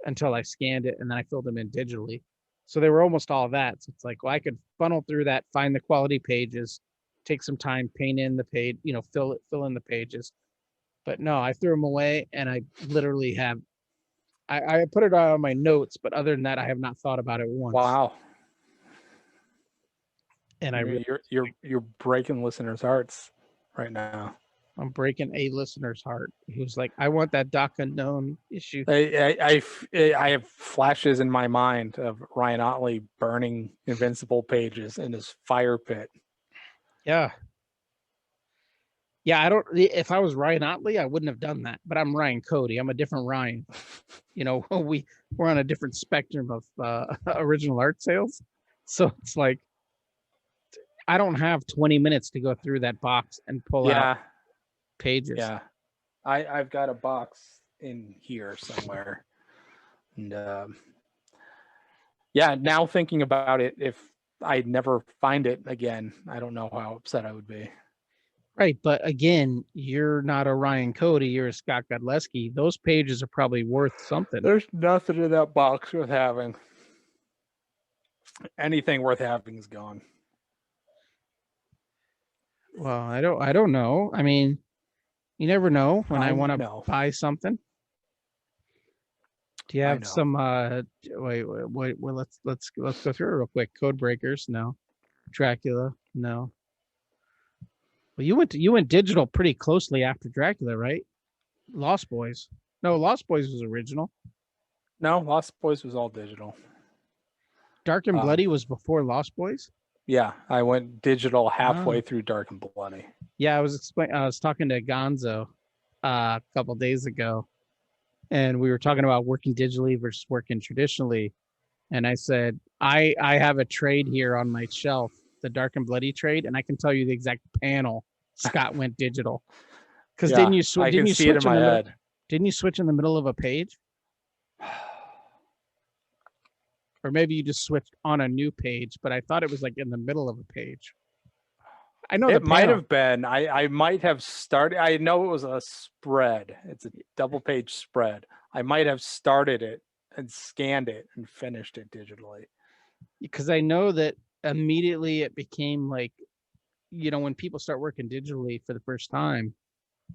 until I scanned it, and then I filled them in digitally. So they were almost all that. So it's like, well, I could funnel through that, find the quality pages, take some time, paint in the page, fill in the pages. But no, I threw them away, and I literally have, I put it on my notes, but other than that, I have not thought about it once. Wow. And I really, you're breaking listeners' hearts right now. I'm breaking a listener's heart who's like, I want that Doc Unknown issue. I have flashes in my mind of Ryan Otley burning Invincible pages in his fire pit. Yeah. Yeah, I don't. If I was Ryan Otley, I wouldn't have done that. But I'm Ryan Cody. I'm a different Ryan. We're on a different spectrum of original art sales. So it's like, I don't have 20 minutes to go through that box and pull out pages. Yeah, I've got a box in here somewhere, and yeah. Now thinking about it, if I never find it again, I don't know how upset I would be. Right, but again, you're not a Ryan Cody, you're a Scott Godleski. Those pages are probably worth something. There's nothing in that box worth having. Anything worth having is gone. Well, I don't know. I mean, you never know when I want to buy something. Do you have some wait, let's go through it real quick. Code Breakers, no. Dracula, no. Well, you went digital pretty closely after Dracula, right? Lost Boys. No, Lost Boys was original. No, Lost Boys was all digital. Dark and Bloody was before Lost Boys? Yeah, I went digital halfway through Dark and Bloody. Yeah, I was talking to Gonzo a couple days ago, and we were talking about working digitally versus working traditionally. And I said, I have a trade here on my shelf, the Dark and Bloody trade, and I can tell you the exact panel Scott went digital. Because didn't you switch in the middle? Didn't you switch in the middle of a page? Or maybe you just switched on a new page, but I thought it was like in the middle of a page. I know it might have been. I might have started. I know it was a spread. It's a double page spread. I might have started it and scanned it and finished it digitally. Because I know that immediately it became like, when people start working digitally for the first time,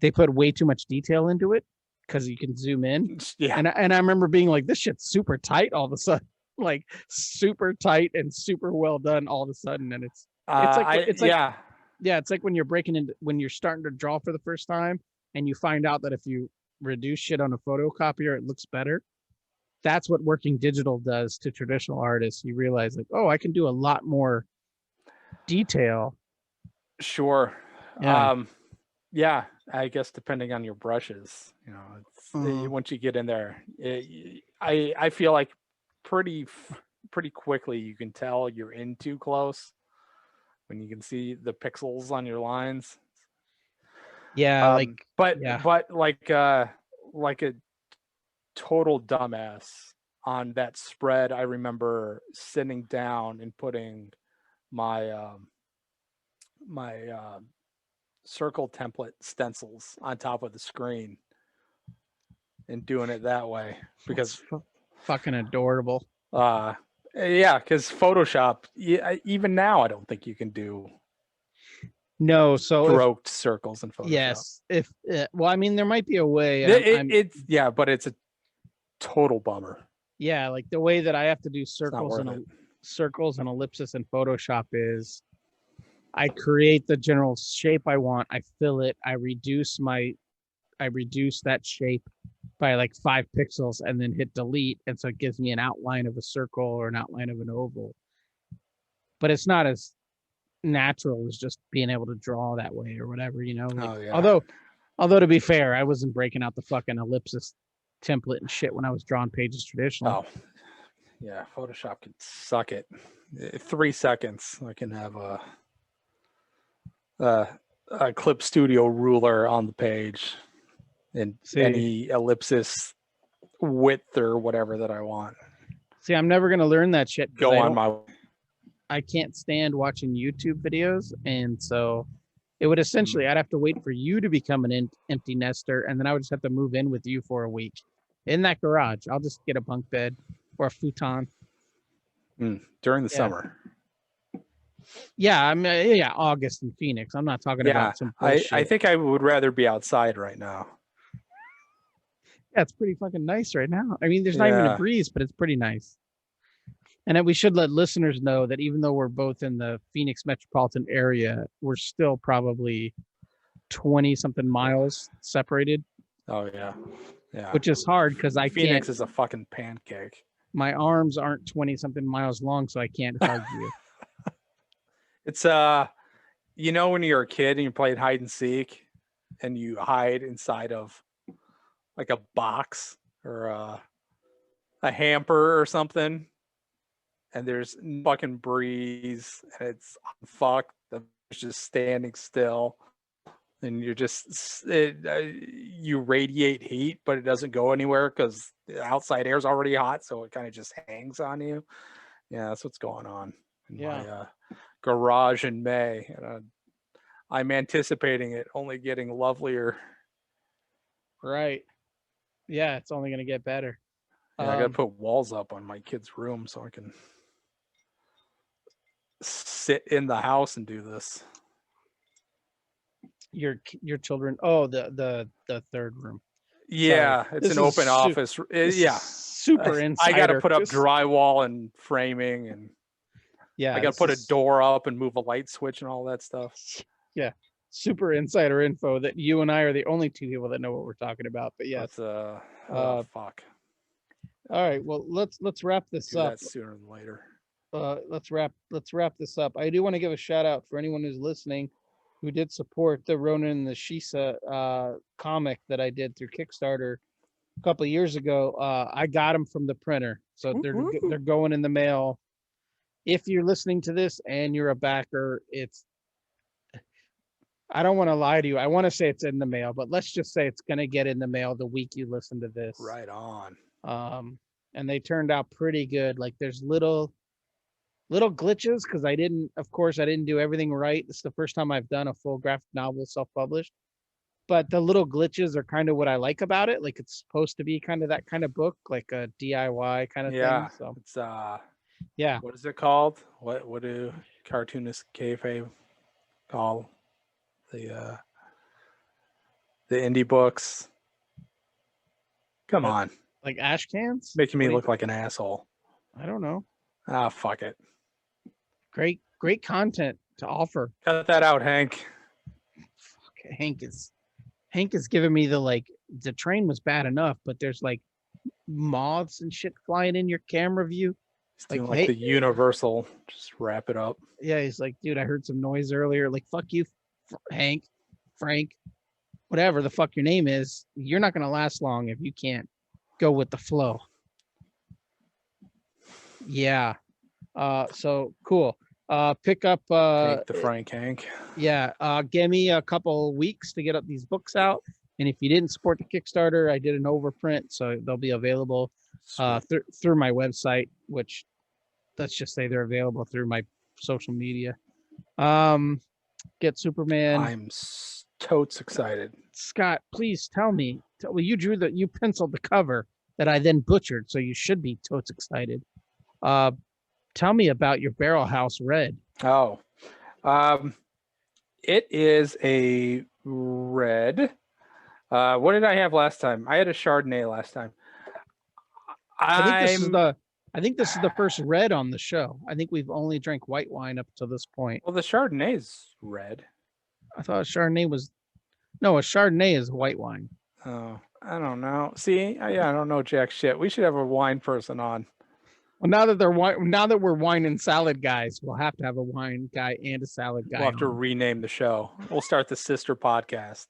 they put way too much detail into it because you can zoom in. Yeah. And I remember being like, this shit's super tight all of a sudden, like super tight and super well done all of a sudden. And it's like when you're when you're starting to draw for the first time and you find out that if you reduce shit on a photocopier, it looks better. That's what working digital does to traditional artists. You realize like, oh, I can do a lot more detail. Sure. Yeah. I guess depending on your brushes, once you get in there, I feel like pretty quickly you can tell you're in too close when you can see the pixels on your lines. Yeah, but yeah. like a total dumbass on that spread, I remember sitting down and putting my circle template stencils on top of the screen and doing it that way because fucking adorable. Yeah, because Photoshop, even now, I don't think you can do stroked circles in Photoshop. Yes, well, I mean, there might be a way. But it's a total bummer. Yeah, like the way that I have to do circles and ellipsis in Photoshop is, I create the general shape I want, I fill it, I reduce that shape by like 5 pixels and then hit delete, and so it gives me an outline of a circle or an outline of an oval. But it's not as natural as just being able to draw that way or whatever, like, although to be fair, I wasn't breaking out the fucking ellipsis template and shit when I was drawing pages traditionally. Oh yeah, Photoshop can suck it. 3 seconds I can have a Clip Studio ruler on the page and any ellipsis width or whatever that I want. See, I'm never going to learn that shit. I can't stand watching YouTube videos. And so it would essentially, I'd have to wait for you to become an empty nester. And then I would just have to move in with you for a week in that garage. I'll just get a bunk bed or a futon. During the summer. Yeah, I mean, August in Phoenix. I'm not talking about some bullshit. I think I would rather be outside right now. Yeah, it's pretty fucking nice right now. I mean, there's not even a breeze, but it's pretty nice. And we should let listeners know that even though we're both in the Phoenix metropolitan area, we're still probably 20-something miles separated. Oh, yeah. Yeah. Which is hard because Phoenix is a fucking pancake. My arms aren't 20-something miles long, so I can't hug you. It's when you're a kid and you played hide and seek and you hide inside of like a box or a hamper or something, and there's fucking breeze and it's fucked, it's just standing still, and you're just you radiate heat, but it doesn't go anywhere because the outside air is already hot, so it kind of just hangs on you. Yeah, that's what's going on in my garage in May, and I'm anticipating it only getting lovelier. Right. Yeah, it's only going to get better. Yeah, I got to put walls up on my kid's room so I can sit in the house and do this. Your children? Oh, the third room. Yeah, sorry. It's an open office. Super insider. I got to put up drywall and framing, and I got to put a door up and move a light switch and all that stuff. Yeah, super insider info that you and I are the only 2 people that know what we're talking about. But yes, fuck. All right, well let's wrap this up. That sooner than later. Let's wrap this up. I do want to give a shout out for anyone who's listening who did support the Ronan and the Shisa comic that I did through Kickstarter a couple of years ago. I got them from the printer, so they're going in the mail. If you're listening to this and you're a backer, I don't want to lie to you. I want to say it's in the mail, but let's just say it's going to get in the mail the week you listen to this. Right on. And they turned out pretty good. Like there's little glitches because I didn't do everything right. This is the first time I've done a full graphic novel self-published, but the little glitches are kind of what I like about it. Like it's supposed to be kind of that kind of book, like a DIY kind of thing. So it's yeah. What is it called? What do cartoonists kayfabe call the indie books? Come on. Like ash cans? Making me look like an asshole. I don't know. Fuck it. Great content to offer. Cut that out, Hank. Fuck, Hank is giving me the train was bad enough, but there's like moths and shit flying in your camera view. He's doing like the universal, just wrap it up. Yeah, he's like, dude, I heard some noise earlier. Like, fuck you, Hank, Frank, whatever the fuck your name is. You're not going to last long if you can't go with the flow. Yeah. So cool. Pick up. Hank the Frank Hank. Yeah. Give me a couple weeks to get up these books out. And if you didn't support the Kickstarter, I did an overprint, so they'll be available through my website, which let's just say they're available through my social media. Get Superman. I'm totes excited. Scott, please tell me. Well, you penciled the cover that I then butchered, so you should be totes excited. Tell me about your Barrel House Red. Oh, it is a red. What did I have last time? I had a Chardonnay last time. I think this is the first red on the show. I think we've only drank white wine up to this point. Well, the Chardonnay is red. I thought Chardonnay was a Chardonnay is white wine. Oh, I don't know. See, I don't know jack shit. We should have a wine person on. Well, now that we're wine and salad guys, we'll have to have a wine guy and a salad guy. We'll have to rename the show. We'll start the sister podcast.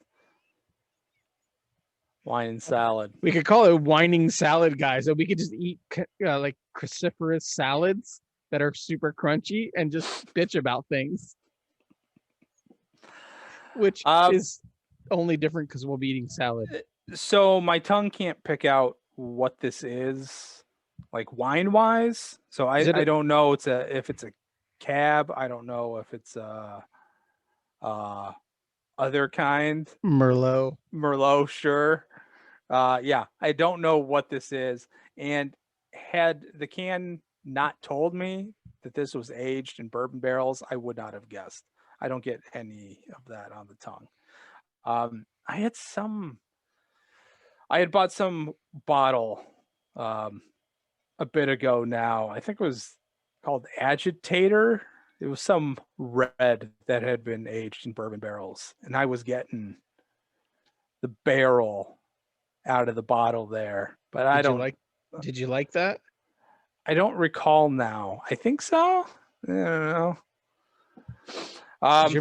Wine and salad. We could call it Whining Salad Guys, so we could just eat like cruciferous salads that are super crunchy and just bitch about things. Which is only different because we'll be eating salad. So my tongue can't pick out what this is, like wine wise. So I don't know if it's a cab. I don't know if it's a other kind. Merlot, sure. Yeah, I don't know what this is. And had the can not told me that this was aged in bourbon barrels, I would not have guessed. I don't get any of that on the tongue. I had bought some bottle a bit ago now. I think it was called Agitator. It was some red that had been aged in bourbon barrels. And I was getting the barrel out of the bottle there. But did you like that? I don't recall now. I think so. I don't know. But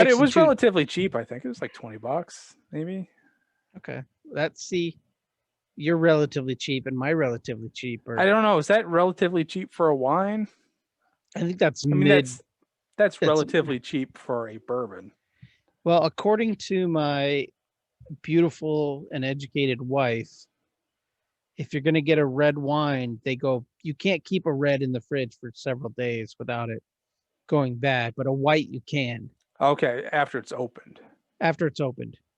it was relatively cheap. I think it was like $20, maybe. Okay. You're relatively cheap and my relatively cheap. I don't know. Is that relatively cheap for a wine? I think that's that's relatively cheap for a bourbon. Well, according to my beautiful and educated wife, if you're going to get a red wine, you can't keep a red in the fridge for several days without it going bad, but a white you can. Okay, after it's opened.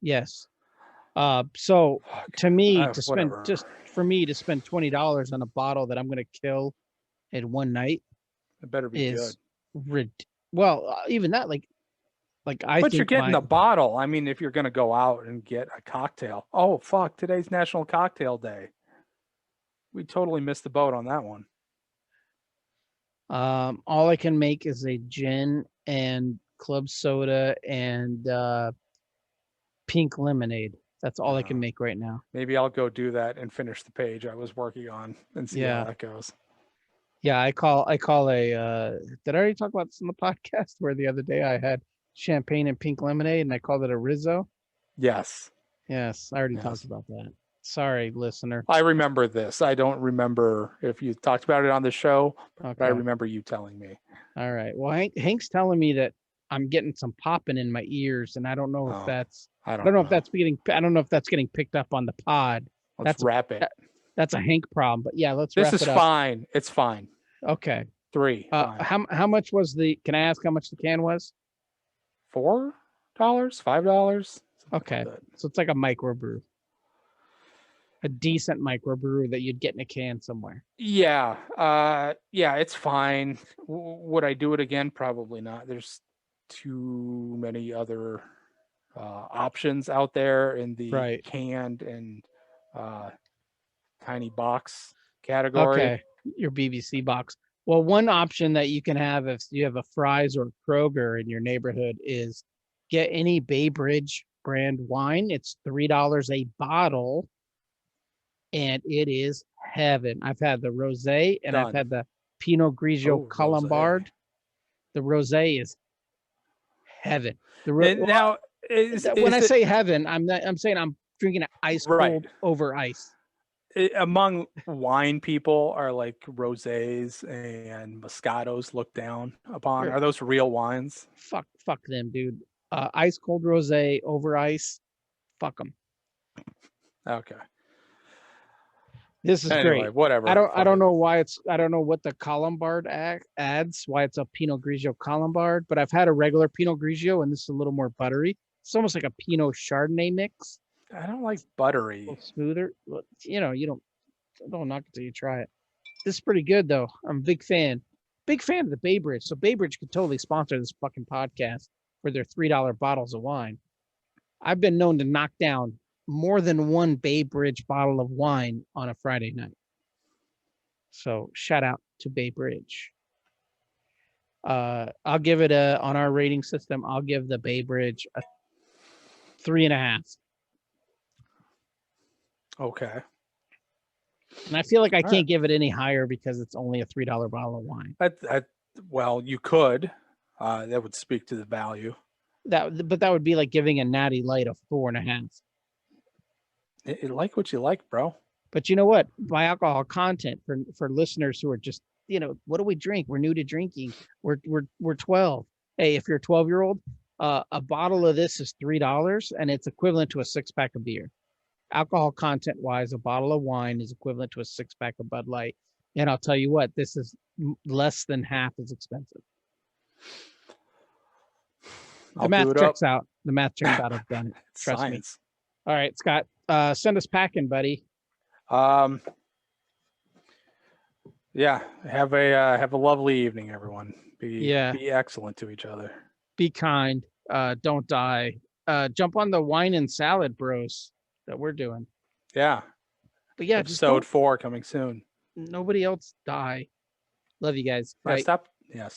Yes. So to me, for me to spend $20 on a bottle that I'm going to kill in one night, it better be good. Even that, but you're getting the bottle. I mean, if you're going to go out and get a cocktail, oh fuck, today's National Cocktail Day. We totally missed the boat on that one. All I can make is a gin and club soda and pink lemonade. That's all I can make right now. Maybe I'll go do that and finish the page I was working on and see how that goes. Yeah, I call did I already talk about this on the podcast where the other day I had champagne and pink lemonade and I called it a Rizzo? Yes. Yes, I already talked about that. Sorry, listener. I remember this. I don't remember if you talked about it on the show, but I remember you telling me. All right. Well, Hank's telling me that I'm getting some popping in my ears, and I don't know if that's I don't know if that's getting picked up on the pod. Let's wrap it. That's a Hank problem, but yeah, let's wrap it up. This is fine. It's fine. Okay. 3. How much was can I ask how much the can was? $4? $5? Okay. So it's like a microbrew. A decent microbrew that you'd get in a can somewhere. Yeah. Yeah, it's fine. Would I do it again? Probably not. There's too many other options out there in the canned and tiny box category. Okay, your BBC box. Well, one option that you can have if you have a Fry's or Kroger in your neighborhood is get any Bay Bridge brand wine. It's $3 a bottle, and it is heaven. I've had the rosé and I've had the Pinot Grigio Colombard. The rosé is heaven. When I say heaven, I'm saying I'm drinking it ice cold over ice. among wine people, are like rosés and moscatos looked down upon? Are those real wines? Fuck them, dude. Ice cold rosé over ice. Fuck them. Okay. This is Anyway, great. whatever. I don't know why I don't know what the Colombard adds, why it's a Pinot Grigio Colombard, but I've had a regular Pinot Grigio and this is a little more buttery. It's almost like a Pinot Chardonnay mix. I don't like A buttery. little smoother. You know, you don't knock it till you try it. This is pretty good though. I'm a big fan. Big fan of the Bay Bridge. So Bay Bridge could totally sponsor this fucking podcast for their $3 bottles of wine. I've been known to knock down more than one Bay Bridge bottle of wine on a Friday night. So shout out to Bay Bridge. I'll give it on our rating system, I'll give the Bay Bridge a 3.5. Okay. And I feel like I can't give it any higher because it's only a $3 bottle of wine. Well, you could. That would speak to the value. But that would be like giving a Natty Light a 4.5. You like what you like, bro. But you know what? By alcohol content for listeners who are just, what do we drink? We're new to drinking. We're 12. Hey, if you're a 12-year-old, a bottle of this is $3 and it's equivalent to a 6-pack of beer. Alcohol content wise, a bottle of wine is equivalent to a 6-pack of Bud Light. And I'll tell you what, this is less than half as expensive. The math checks out. The math checks out. I've done it. Trust Science. Me. All right, Scott, send us packing, buddy. Yeah. Have a lovely evening, everyone. Be excellent to each other. Be kind. Don't die. Jump on the wine and salad bros that we're doing. Yeah. But yeah, episode 4 coming soon. Nobody else die. Love you guys. Bye. Stop it.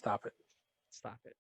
Stop it.